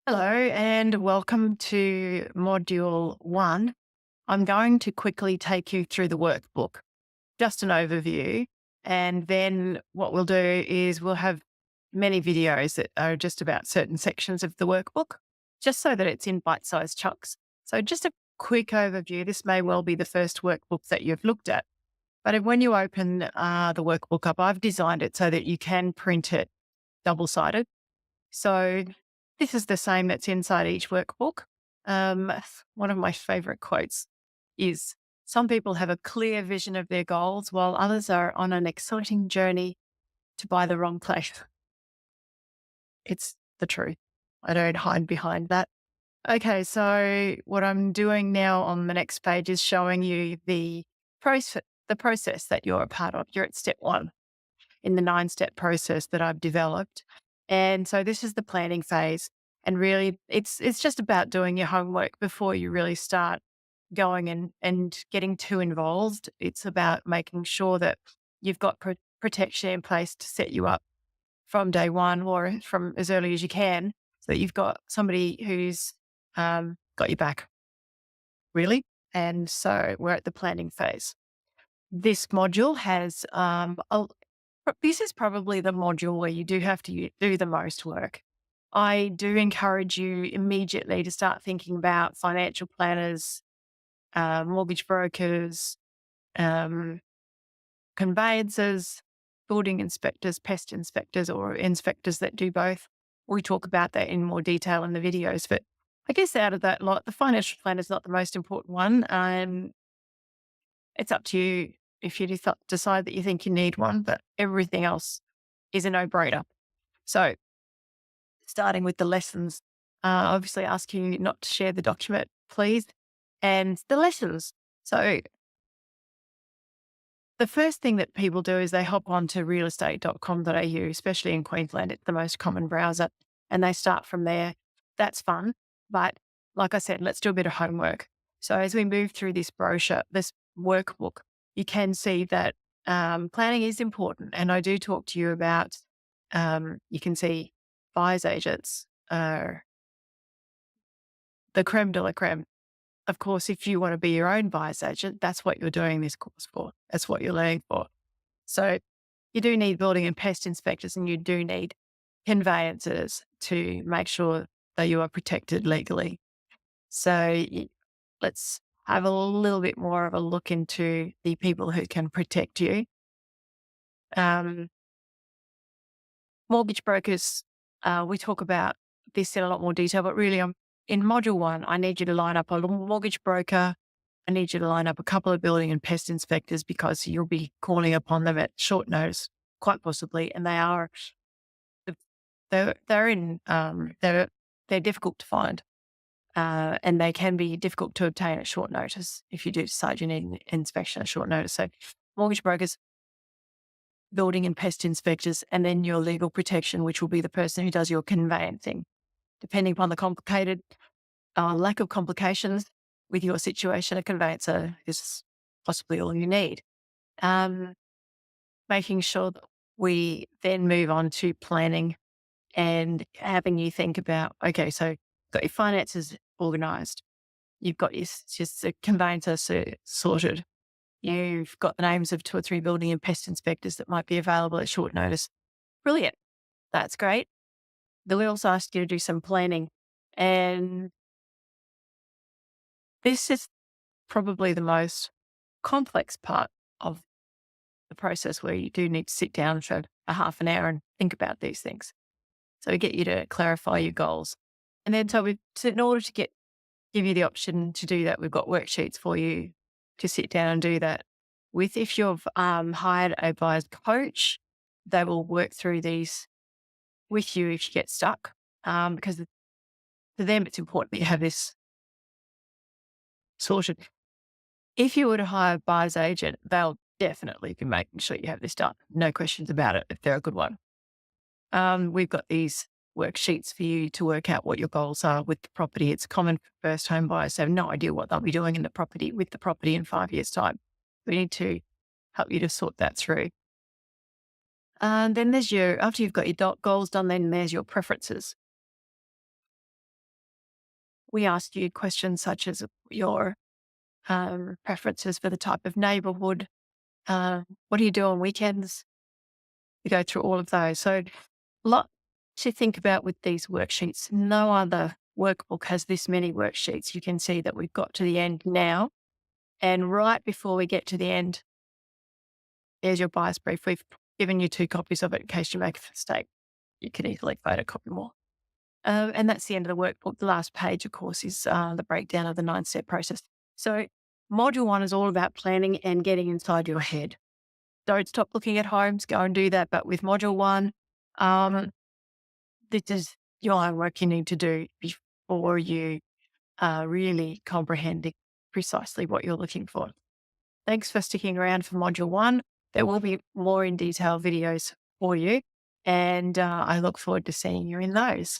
Hello and welcome to Module 1. I'm going to quickly take you through the workbook, just an overview. And then what we'll do is we'll have many videos that are just about certain sections of the workbook, just so that it's in bite-sized chunks. So just a quick overview. This may well be the first workbook that you've looked at. But when you open the workbook up, I've designed it so that you can print it double-sided. So this is the same that's inside each workbook. Um, One of my favorite quotes is some people have a clear vision of their goals while others are on an exciting journey to buy the wrong place. It's the truth. I don't hide behind that. Okay, so what I'm doing now on the next page is showing you the process that you're a part of. You're at step 1 in the 9-step process that I've developed. And so this is the planning phase. And really it's just about doing your homework before you really start going and getting too involved. It's about making sure that you've got protection in place to set you up from day one or from as early as you can, so that you've got somebody who's got your back, really. And so we're at the planning phase. This module has this is probably the module where you do have to do the most work. I do encourage you immediately to start thinking about financial planners, mortgage brokers, um, conveyancers, building inspectors, pest inspectors, or inspectors that do both. We talk about that in more detail in the videos. But I guess out of that lot, the financial planner is not the most important one. It's up to you if you decide that you think you need one, but everything else is a no-brainer. So starting with the lessons, obviously ask you not to share the document, please. And the lessons. So the first thing that people do is they hop on to realestate.com.au, especially in Queensland. It's the most common browser, and they start from there. That's fun. But like I said, let's do a bit of homework. So as we move through this brochure, this workbook, you can see that planning is important. And I do talk to you about, you can see buyer's agents are the creme de la creme. Of course, if you want to be your own buyer's agent, that's what you're doing this course for. That's what you're learning for. So you do need building and pest inspectors, and you do need conveyancers to make sure that you are protected legally. So let's have a little bit more of a look into the people who can protect you. Um, Mortgage brokers, we talk about this in a lot more detail, but really in module 1, I need you to line up a mortgage broker. I need you to line up a couple of building and pest inspectors, because you'll be calling upon them at short notice, quite possibly. And they're difficult to find, and they can be difficult to obtain at short notice if you do decide you need an inspection at short notice. So mortgage brokers, building and pest inspectors, and then your legal protection, which will be the person who does your conveyancing. Depending upon the complicated lack of complications with your situation, a conveyancer is possibly all you need. Um, Making sure that we then move on to planning and having you think about, okay, so got your finances organized, you've got your just a conveyancer sorted, you've got the names of 2 or 3 building and pest inspectors that might be available at short notice. Brilliant. That's great. Then we also asked you to do some planning. And this is probably the most complex part of the process, where you do need to sit down for a half an hour and think about these things. So we get you to clarify your goals. And then in order to give you the option to do that, we've got worksheets for you to sit down and do that with. If you've hired a buyer's coach, they will work through these with you if you get stuck, because for them, it's important that you have this sorted. If you were to hire a buyer's agent, they'll definitely be making sure you have this done. No questions about it if they're a good one. We've got these worksheets for you to work out what your goals are with the property. It's common for first home buyers to have no idea what they'll be doing with the property in 5 years' time. We need to help you to sort that through. And then after you've got your goals done, then there's your preferences. we ask you questions such as your preferences for the type of neighbourhood. What do you do on weekends? We go through all of those. So, a lot to think about with these worksheets. No other workbook has this many worksheets. You can see that we've got to the end now. And right before we get to the end, there's your buyer's brief. We've given you 2 copies of it in case you make a mistake. You can easily photocopy more. And that's the end of the workbook. The last page, of course, is the breakdown of the 9-step process. So module 1 is all about planning and getting inside your head. Don't stop looking at homes, go and do that. But with module 1, this is your homework you need to do before you really comprehending precisely what you're looking for. Thanks for sticking around for module 1. There will be more in detail videos for you, and I look forward to seeing you in those.